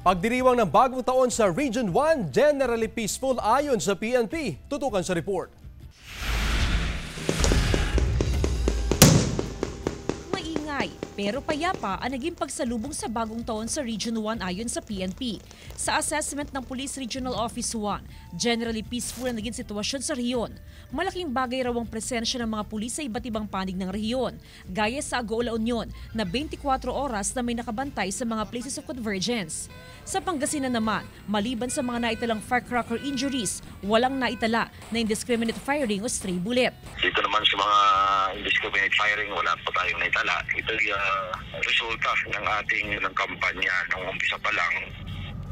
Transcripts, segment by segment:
Pagdiriwang ng bagong taon sa Region 1, generally peaceful ayon sa PNP. Tutukan sa report. Maingay pero payapa ang naging pagsalubong sa bagong taon sa Region 1 ayon sa PNP. Sa assessment ng Police Regional Office 1, generally peaceful ang naging sitwasyon sa rehiyon. Malaking bagay raw ang presensya ng mga pulis sa iba't ibang panig ng rehiyon, gaya sa Agoola Union na 24 oras na may nakabantay sa mga places of convergence. Sa Pangasinan naman, maliban sa mga naitalang firecracker injuries, walang naitala na indiscriminate firing o stray bullet. Dito naman sa mga indiscriminate firing, wala pa tayong naitala. Ito yung resulta ng ating kampanya nung umpisa pa lang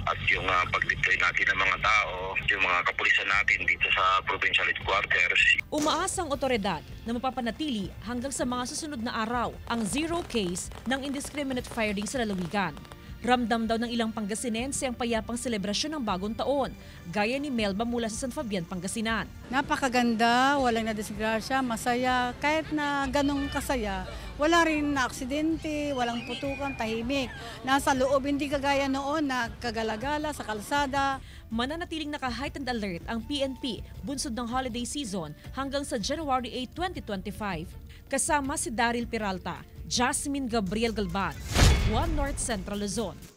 at yung pag-deploy natin ng mga tao, yung mga kapulisan natin dito sa provincial headquarters. Umaasang otoridad na mapapanatili hanggang sa mga susunod na araw ang zero case ng indiscriminate firing sa lalawigan. Ramdam daw ng ilang Pangasinense ang payapang selebrasyon ng bagong taon, gaya ni Melba mula sa San Fabian, Pangasinan. Napakaganda, walang nadisgrasya, masaya. Kahit na ganong kasaya, wala rin na aksidente, walang putukan, tahimik. Nasa loob, hindi kagaya noon na kagalagala sa kalsada. Mananatiling naka-heightened alert ang PNP bunsod ng holiday season hanggang sa January 8, 2025. Kasama si Daryl Peralta, Jasmine Gabriel Galban, One North Central Luzon.